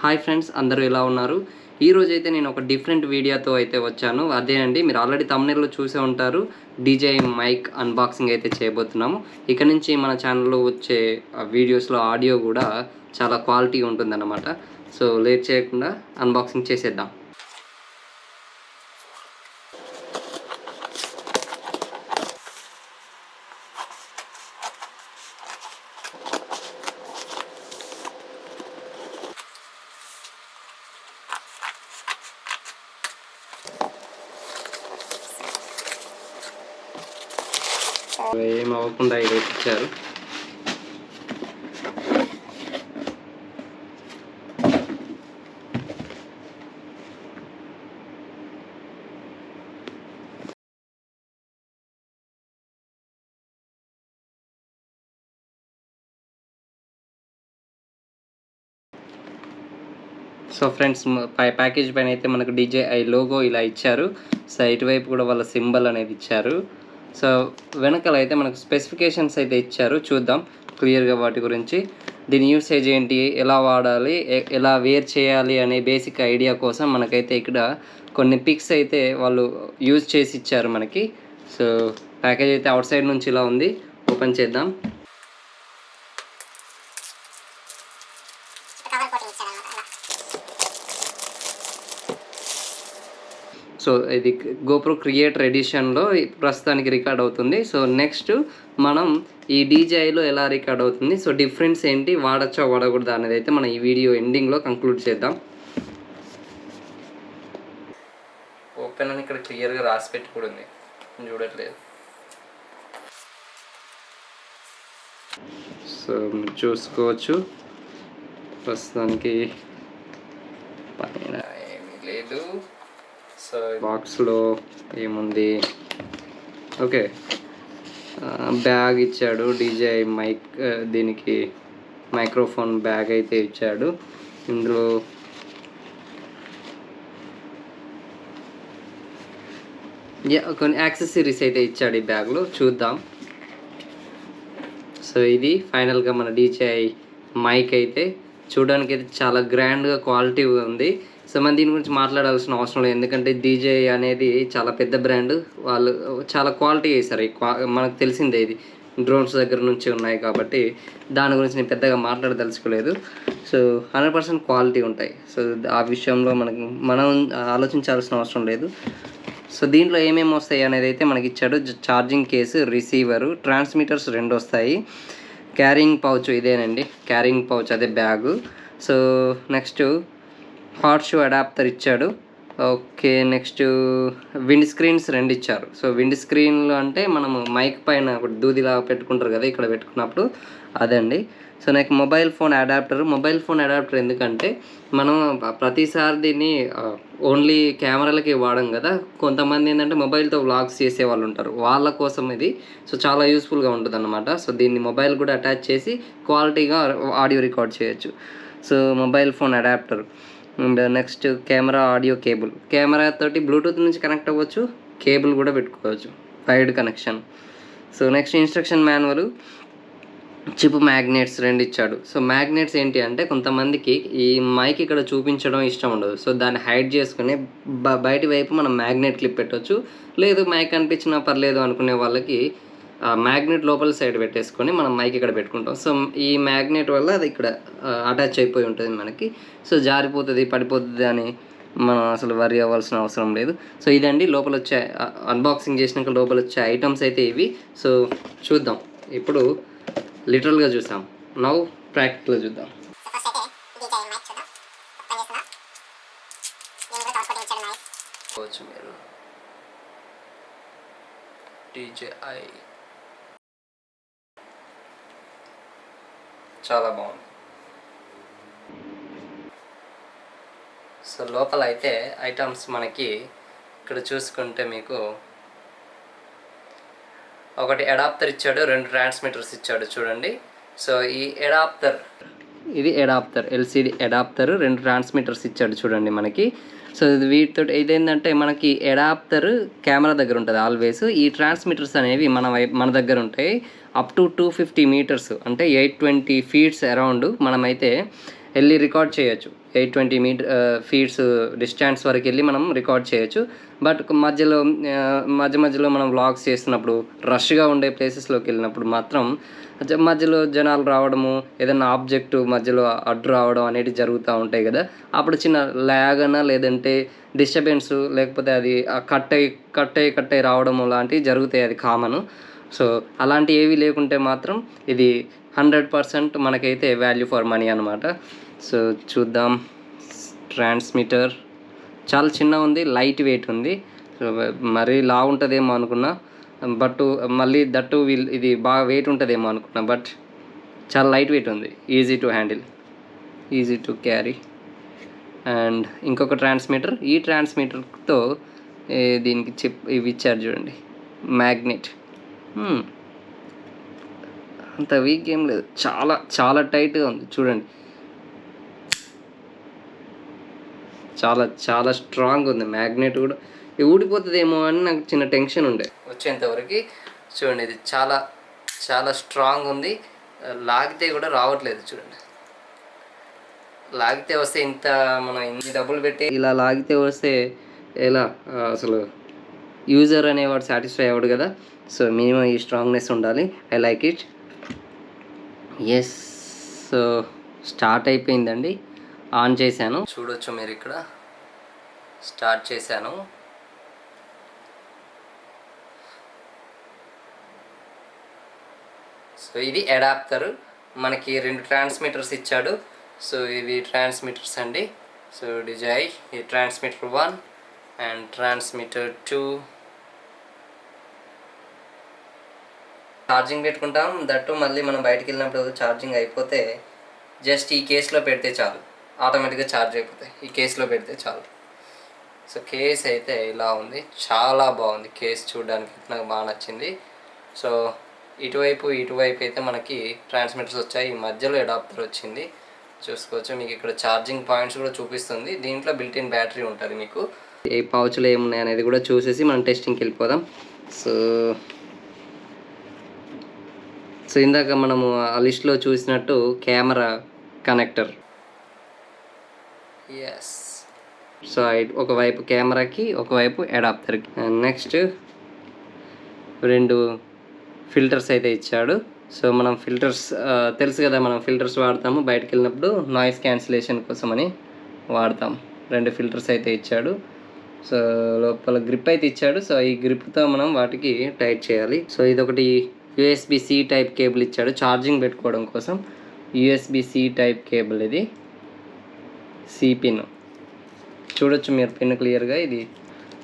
Hi friends, అందరూ ఎలా ఉన్నారు? ఈరోజు అయితే నేను ఒక డిఫరెంట్ వీడియోతో అయితే వచ్చాను. అదేనండి, మీరు ఆల్రెడీ థంబ్నెయిల్లో చూసే ఉంటారు. DJI మైక్ అన్బాక్సింగ్ అయితే చేయబోతున్నాము. ఇక నుంచి మన ఛానల్లో వచ్చే వీడియోస్లో ఆడియో కూడా చాలా క్వాలిటీ ఉంటుందన్నమాట. సో లేట్ చేయకుండా అన్బాక్సింగ్ చేసేద్దాం. ఏం అవ్వకుండా ఇది ఇచ్చారు. సో ఫ్రెండ్స్, ప్యాకేజ్ పైన అయితే మనకు DJI లోగో ఇలా ఇచ్చారు. సో ఇటువైపు కూడా వాళ్ళ సింబల్ అనేది ఇచ్చారు. సో వెనకాల అయితే మనకు స్పెసిఫికేషన్స్ అయితే ఇచ్చారు. చూద్దాం క్లియర్గా వాటి గురించి. దీని యూసేజ్ ఏంటి, ఎలా వాడాలి, ఎలా వేర్ చేయాలి అనే బేసిక్ ఐడియా కోసం మనకైతే ఇక్కడ కొన్ని పిక్స్ అయితే వాళ్ళు యూజ్ చేసి ఇచ్చారు మనకి. సో ప్యాకేజ్ అయితే అవుట్ సైడ్ నుంచి ఇలా ఉంది. ఓపెన్ చేద్దాం. సో ఇది GoPro క్రియేటర్ ఎడిషన్లో ప్రస్తుతానికి రికార్డ్ అవుతుంది. సో నెక్స్ట్ మనం ఈ DJIలో ఎలా రికార్డ్ అవుతుంది, సో డిఫరెన్స్ ఏంటి, వాడచ్చా వాడకూడదా అనేది అయితే మనం ఈ వీడియో ఎండింగ్లో కంక్లూడ్ చేద్దాం. ఓపెన్ అని ఇక్కడ క్లియర్గా రాసి పెట్టి కూడా ఉంది, చూడట్లేదు. సో చూసుకోవచ్చు, ప్రస్తుతానికి పైన ఏమీ లేదు. సో బాక్స్లో ఏముంది, ఓకే, బ్యాగ్ ఇచ్చాడు. DJI మైక్, దీనికి మైక్రోఫోన్ బ్యాగ్ అయితే ఇచ్చాడు. ఇందులో కొన్ని యాక్సెసరీస్ అయితే ఇచ్చాడు ఈ బ్యాగ్లో, చూద్దాం. సో ఇది ఫైనల్గా మన DJI మైక్ అయితే చూడడానికి అయితే చాలా గ్రాండ్గా క్వాలిటీ ఉంది. సో మనం దీని గురించి మాట్లాడాల్సిన అవసరం లేదు, ఎందుకంటే DJI అనేది చాలా పెద్ద బ్రాండ్. వాళ్ళు చాలా క్వాలిటీ చేశారు. మనకు తెలిసిందే, ఇది డ్రోన్స్ దగ్గర నుంచి ఉన్నాయి కాబట్టి దాని గురించి నేను పెద్దగా మాట్లాడదలుచుకోలేదు. సో 100% క్వాలిటీ ఉంటాయి. సో ఆ విషయంలో మనం ఆలోచించాల్సిన అవసరం లేదు. సో దీంట్లో ఏమేమి వస్తాయి అనేది అయితే మనకి ఇచ్చాడు. ఛార్జింగ్ కేసు, రిసీవరు, ట్రాన్స్మిటర్స్ 2 వస్తాయి. క్యారింగ్ పౌచ్ ఇదేనండి, క్యారింగ్ పౌచ్ అదే bag. So next hot shoe adapter ఇచ్చాడు. ఓకే, నెక్స్ట్ విండ్ స్క్రీన్స్ 2 ఇచ్చారు. సో విండ్ స్క్రీన్లు అంటే మనము మైక్ పైన ఒక దూదిలా పెట్టుకుంటారు కదా, ఇక్కడ పెట్టుకున్నప్పుడు అదండి. సో నాకు మొబైల్ ఫోన్ అడాప్టర్ ఎందుకంటే మనం ప్రతిసారి దీన్ని ఓన్లీ కెమెరాలకి వాడం కదా. కొంతమంది ఏంటంటే మొబైల్తో వ్లాగ్స్ చేసే వాళ్ళు ఉంటారు, వాళ్ళ కోసం ఇది. సో చాలా యూస్ఫుల్గా ఉంటుంది అన్నమాట. సో దీన్ని మొబైల్ కూడా అటాచ్ చేసి క్వాలిటీగా ఆడియో రికార్డ్ చేయొచ్చు. So mobile phone adapter. And next camera audio cable, camera తోటి బ్లూటూత్ నుంచి కనెక్ట్ అవ్వచ్చు, కేబుల్ కూడా పెట్టుకోవచ్చు, wide connection. So next instruction manual, chip magnets 2 ఇచ్చాడు. సో మ్యాగ్నెట్స్ ఏంటి అంటే కొంతమందికి ఈ మైక్ ఇక్కడ చూపించడం ఇష్టం ఉండదు. సో దాన్ని హైడ్ చేసుకుని బయటి వైపు మనం మ్యాగ్నెట్ క్లిప్ పెట్టవచ్చు. లేదు మైక్ అనిపించినా పర్లేదు అనుకునే వాళ్ళకి మ్యాగ్నెట్ లోపల సైడ్ పెట్టేసుకొని మనం మైక్ ఇక్కడ పెట్టుకుంటాం. సో ఈ మ్యాగ్నెట్ వల్ల అది ఇక్కడ అటాచ్ అయిపోయి ఉంటుంది మనకి. సో జారిపోతుంది, పడిపోతుంది అని మనం అసలు వరి అవ్వాల్సిన అవసరం లేదు. సో ఇదండి లోపల వచ్చే, అన్బాక్సింగ్ చేసినాక లోపల వచ్చే ఐటమ్స్ అయితే ఇవి. సో చూద్దాం, ఇప్పుడు లిటరల్గా చూసాం, నౌ ప్రాక్టికల్గా చూద్దాం. మీరు DJI చాలా బాగుంది. సో లోపల అయితే ఐటమ్స్ మనకి ఇక్కడ చూసుకుంటే మీకు ఒకటి అడాప్టర్ ఇచ్చాడు, 2 ట్రాన్స్మిటర్స్ ఇచ్చాడు చూడండి. సో ఈ అడాప్టర్, ఇది అడాప్టర్, LCD అడాప్టర్, 2 ట్రాన్స్మిటర్స్ ఇచ్చాడు చూడండి మనకి. సో వీటితో ఇదేంటంటే మనకి అడాప్టర్ కెమెరా దగ్గర ఉంటుంది ఆల్వేస్. ఈ ట్రాన్స్మిటర్స్ అనేవి మన దగ్గర ఉంటాయి. అప్ టు 250 మీటర్స్ అంటే 820 ఫీట్స్ అరౌండ్ మనమైతే వెళ్ళి రికార్డ్ చేయొచ్చు. 820 ఫీట్స్ డిస్టెన్స్ వరకు వెళ్ళి మనం రికార్డ్ చేయొచ్చు. బట్ మధ్యలో మనం వ్లాగ్స్ చేస్తున్నప్పుడు రష్గా ఉండే ప్లేసెస్లోకి వెళ్ళినప్పుడు మాత్రం మధ్యలో జనాలు రావడము, ఏదైనా ఆబ్జెక్టు మధ్యలో అడ్డు రావడం అనేవి జరుగుతూ ఉంటాయి కదా. అప్పుడు చిన్న ల్యాగ్ అన్నా లేదంటే డిస్టర్బెన్స్, లేకపోతే అది కట్ అయ్యి రావడము లాంటివి జరుగుతాయి. అది కామను. సో అలాంటివి ఏవి లేకుంటే మాత్రం ఇది 100% మనకైతే వాల్యూ ఫర్ మనీ అనమాట. సో చూద్దాం. ట్రాన్స్మిటర్ చాలా చిన్న ఉంది, లైట్ వెయిట్ ఉంది. సో మరీ లావు ఉంటుందేమో అనుకున్నా, బట్ మళ్ళీ దట్టు ఇది బాగా వెయిట్ ఉంటుందేమో అనుకున్నా, బట్ చాలా లైట్ వెయిట్ ఉంది. Easy to handle, easy to carry. And ఇంకొక ట్రాన్స్మిటర్. ఈ ట్రాన్స్మిటర్తో దీనికి ఇవి ఇచ్చారు చూడండి, మ్యాగ్నెట్. అంత వీక్ ఏం లేదు, చాలా చాలా టైట్గా ఉంది చూడండి. చాలా చాలా స్ట్రాంగ్ ఉంది. మ్యాగ్నెట్ కూడా ఊడిపోతుందేమో అని నాకు చిన్న టెన్షన్ ఉండే వచ్చేంతవరకు. చూడండి, ఇది చాలా చాలా స్ట్రాంగ్ ఉంది. లాగితే కూడా రావట్లేదు చూడండి. లాగితే వస్తే మనం ఇన్ని డబ్బులు పెట్టి ఇలా లాగితే వస్తే ఎలా అసలు యూజర్ అనేవాడు సాటిస్ఫై అవ్వడు కదా. సో మినిమం ఈ స్ట్రాంగ్నెస్ ఉండాలి. I like it. Yes. So start అయిపోయిందండి. ఆన్ చేశాను, చూడొచ్చు మీరు ఇక్కడ. స్టార్ట్ చేశాను. సో ఇది అడాప్టర్. మనకి 2 ట్రాన్స్మిటర్స్ ఇచ్చాడు. సో ఇవి ట్రాన్స్మిటర్స్ అండి. సో DJI ఈ ట్రాన్స్మిటర్ 1 అండ్ ట్రాన్స్మిటర్ 2. ఛార్జింగ్ పెట్టుకుంటాం. దట్టు మళ్ళీ మనం బయటికి వెళ్ళినప్పుడు ఛార్జింగ్ అయిపోతే జస్ట్ ఈ కేసులో పెడితే చాలు, ఆటోమేటిక్గా ఛార్జ్ అయిపోతాయి. ఈ కేసులో పెడితే చాలు. సో కేస్ అయితే ఇలా ఉంది, చాలా బాగుంది. కేస్ చూడడానికి నాకు బాగా నచ్చింది. సో ఇటువైపు అయితే మనకి ట్రాన్స్మిటర్స్ వచ్చాయి. ఈ మధ్యలో అడాప్టర్ వచ్చింది, చూసుకోవచ్చు. మీకు ఇక్కడ ఛార్జింగ్ పాయింట్స్ కూడా చూపిస్తుంది. దీంట్లో బిల్ట్-ఇన్ బ్యాటరీ ఉంటుంది మీకు. ఏ పౌచ్లో ఏమున్నాయి అనేది కూడా చూసేసి మనం టెస్టింగ్కి వెళ్ళిపోదాం. సో ఇందాక మనము ఆ లిస్ట్లో చూసినట్టు కెమెరా కనెక్టర్. ఎస్. సో ఒకవైపు కెమెరాకి, ఒకవైపు అడాప్టర్కి. నెక్స్ట్ 2 ఫిల్టర్స్ అయితే ఇచ్చాడు. సో మనం ఫిల్టర్స్ తెలుసు కదా, మనం ఫిల్టర్స్ వాడతాము బయటకు వెళ్ళినప్పుడు నాయిస్ క్యాన్సిలేషన్ కోసమని వాడతాం. 2 ఫిల్టర్స్ అయితే ఇచ్చాడు. సో లోపల గ్రిప్ అయితే ఇచ్చాడు. సో ఈ గ్రిప్తో మనం వాటికి టైట్ చేయాలి. సో ఇదొకటి USB-C టైప్ కేబుల్ ఇచ్చాడు ఛార్జింగ్ పెట్టుకోవడం కోసం. USB-C టైప్ కేబుల్ ఇది. C పిన్ చూడొచ్చు మీరు, పిన్ క్లియర్గా ఇది.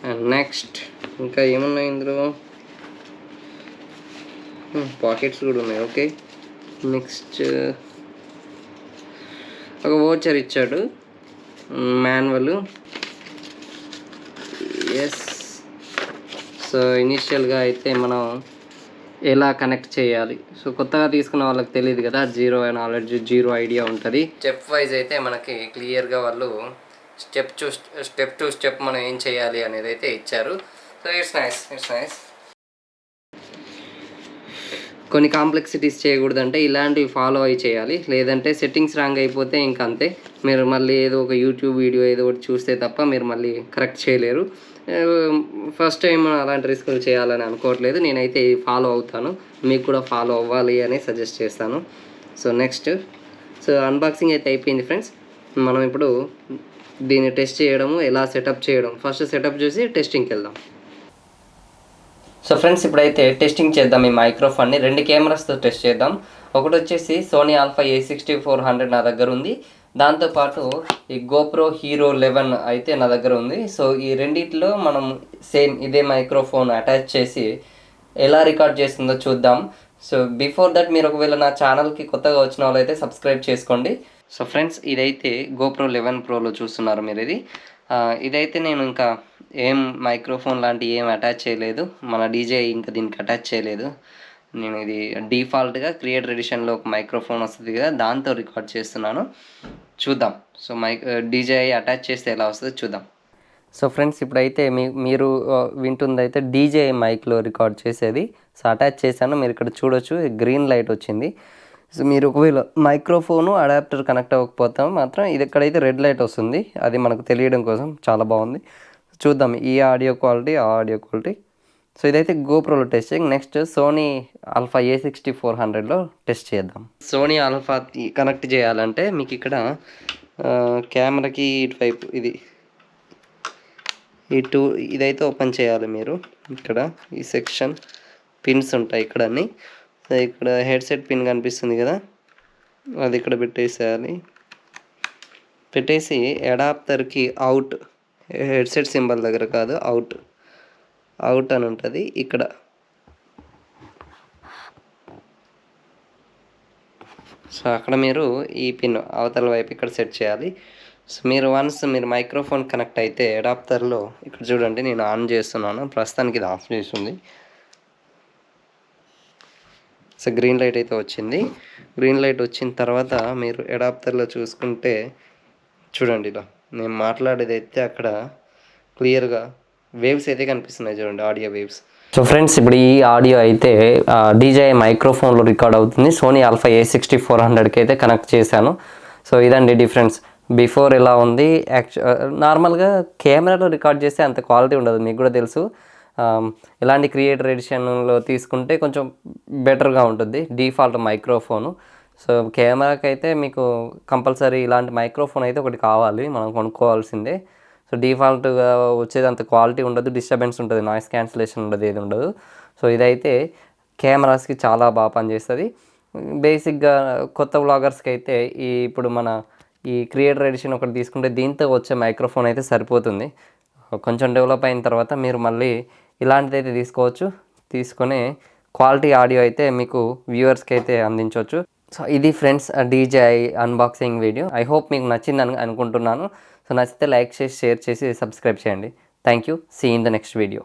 అండ్ నెక్స్ట్ ఇంకా ఏమున్నాయి ఇందులో, పాకెట్స్ కూడా ఉన్నాయి. ఓకే. నెక్స్ట్ ఒక వోచర్ ఇచ్చాడు, మాన్యువల్. ఎస్. సో ఇనీషియల్గా అయితే మనం ఎలా కనెక్ట్ చేయాలి. సో కొత్తగా తీసుకున్న వాళ్ళకి తెలియదు కదా, జీరో నాలెడ్జ్, జీరో ఐడియా ఉంటుంది. స్టెప్ వైజ్ అయితే మనకి క్లియర్గా వాళ్ళు స్టెప్ టు స్టెప్ మనం ఏం చేయాలి అనేది అయితే ఇచ్చారు. So it's nice. కొన్ని కాంప్లెక్సిటీస్ చేయకూడదంటే ఇలాంటివి ఫాలో అయి చేయాలి. లేదంటే సెట్టింగ్స్ రాంగ్ అయిపోతే ఇంక అంతే. మీరు మళ్ళీ ఏదో ఒక యూట్యూబ్ వీడియో ఏదో ఒకటి చూస్తే తప్ప మీరు మళ్ళీ కరెక్ట్ చేయలేరు. ఫస్ట్ టైం అలాంటి రిస్కులు చేయాలని అనుకోవట్లేదు. నేనైతే ఫాలో అవుతాను, మీకు కూడా ఫాలో అవ్వాలి అని సజెస్ట్ చేస్తాను. సో నెక్స్ట్ అన్బాక్సింగ్ అయితే అయిపోయింది ఫ్రెండ్స్. మనం ఇప్పుడు దీన్ని టెస్ట్ చేయడము, ఎలా సెటప్ చేయడం, ఫస్ట్ సెటప్ చూసి టెస్టింగ్కి వెళ్దాం. సో ఫ్రెండ్స్ ఇప్పుడైతే టెస్టింగ్ చేద్దాం. ఈ మైక్రోఫోన్ని 2 కెమెరాస్తో టెస్ట్ చేద్దాం. ఒకటి వచ్చేసి సోనీ ఆల్ఫా A6400 నా దగ్గర ఉంది. దాంతోపాటు ఈ GoPro Hero 11 అయితే నా దగ్గర ఉంది. సో ఈ రెండిట్లో మనం సేమ్ ఇదే మైక్రోఫోన్ అటాచ్ చేసి ఎలా రికార్డ్ చేస్తుందో చూద్దాం. సో బిఫోర్ దట్ మీరు ఒకవేళ నా ఛానల్కి కొత్తగా వచ్చిన వాళ్ళు అయితే సబ్స్క్రైబ్ చేసుకోండి. సో ఫ్రెండ్స్ ఇదైతే GoPro 11 Proలో చూస్తున్నారు మీరు. ఇదైతే నేను ఇంకా ఏం మైక్రోఫోన్ లాంటి ఏం అటాచ్ చేయలేదు. మన DJI ఇంకా దీనికి అటాచ్ చేయలేదు. నేను ఇది డిఫాల్ట్గా క్రియేటర్ ఎడిషన్లో ఒక మైక్రోఫోన్ వస్తుంది కదా, దాంతో రికార్డ్ చేస్తున్నాను. చూద్దాం. సో DJI అటాచ్ చేస్తే ఎలా వస్తుందో చూద్దాం. సో ఫ్రెండ్స్ ఇప్పుడైతే మీరు వింటుంది అయితే DJI మైక్లో రికార్డ్ చేసేది. సో అటాచ్ చేశాను, మీరు ఇక్కడ చూడొచ్చు గ్రీన్ లైట్ వచ్చింది. సో మీరు ఒకవేళ మైక్రోఫోను అడాప్టర్ కనెక్ట్ అవ్వకపోతే మాత్రం ఇది ఎక్కడైతే రెడ్ లైట్ వస్తుంది అది మనకు తెలియడం కోసం చాలా బాగుంది. చూద్దాం ఈ ఆడియో క్వాలిటీ, ఆ ఆడియో క్వాలిటీ. సో ఇదైతే గోప్రోలో టెస్ట్ చేయండి. నెక్స్ట్ సోనీ ఆల్ఫా A6400లో టెస్ట్ చేద్దాం. సోనీ ఆల్ఫా కనెక్ట్ చేయాలంటే మీకు ఇక్కడ కెమెరాకి ఇటువైపు ఇదైతే ఓపెన్ చేయాలి మీరు. ఇక్కడ ఈ సెక్షన్ పిన్స్ ఉంటాయి ఇక్కడ అన్నీ. ఇక్కడ హెడ్సెట్ పిన్ కనిపిస్తుంది కదా, అది ఇక్కడ పెట్టేసేయాలి. పెట్టేసి అడాప్టర్కి అవుట్, హెడ్సెట్ సింబల్ దగ్గర కాదు, అవుట్ అని ఉంటుంది ఇక్కడ. సో అక్కడ మీరు ఈ పిన్ అవతల వైపు ఇక్కడ సెట్ చేయాలి. సో మీరు మైక్రోఫోన్ కనెక్ట్ అయితే అడాప్టర్లో ఇక్కడ చూడండి, నేను ఆన్ చేస్తున్నాను. ప్రస్తుతానికి ఇది ఆఫ్ చేసి ఉంది. సో గ్రీన్ లైట్ అయితే వచ్చింది. గ్రీన్ లైట్ వచ్చిన తర్వాత మీరు అడాప్టర్లో చూసుకుంటే చూడండి, ఇలా నేను మాట్లాడేది అయితే అక్కడ క్లియర్గా వేవ్స్ అయితే కనిపిస్తున్నాయి చూడండి, ఆడియో వేవ్స్. సో ఫ్రెండ్స్, ఇప్పుడు ఈ ఆడియో అయితే DJI మైక్రోఫోన్లో రికార్డ్ అవుతుంది. సోనీ ఆల్ఫా A6400కి అయితే కనెక్ట్ చేశాను. సో ఇదండి డిఫరెన్స్. బిఫోర్ ఎలా ఉంది, నార్మల్గా కెమెరాలో రికార్డ్ చేస్తే అంత క్వాలిటీ ఉండదు, మీకు కూడా తెలుసు. ఇలాంటి క్రియేటర్ ఎడిషన్లో తీసుకుంటే కొంచెం బెటర్గా ఉంటుంది డిఫాల్ట్ మైక్రోఫోను. సో కెమెరాకి అయితే మీకు కంపల్సరీ ఇలాంటి మైక్రోఫోన్ అయితే ఒకటి కావాలి, మనం కొనుక్కోవాల్సిందే. సో డిఫాల్ట్గా వచ్చేది అంత క్వాలిటీ ఉండదు, డిస్టర్బెన్స్ ఉంటుంది, నాయిస్ క్యాన్సిలేషన్ ఉండదు, ఏది ఉండదు. సో ఇదైతే కెమెరాస్కి చాలా బాగా పనిచేస్తుంది. బేసిక్గా కొత్త వ్లాగర్స్కి అయితే ఇప్పుడు మన ఈ క్రియేటర్ ఎడిషన్ ఒకటి తీసుకుంటే దీంతో వచ్చే మైక్రోఫోన్ అయితే సరిపోతుంది. కొంచెం డెవలప్ అయిన తర్వాత మీరు మళ్ళీ ఇలాంటిది అయితే తీసుకోవచ్చు. తీసుకొని క్వాలిటీ ఆడియో అయితే మీకు వ్యూవర్స్కి అయితే అందించవచ్చు. సో ఇది friends DJI unboxing video. I hope మీకు నచ్చిందని అనుకుంటున్నాను. సో నచ్చితే లైక్ చేసి, షేర్ చేసి, సబ్స్క్రైబ్ చేయండి. Thank you. See in the next video.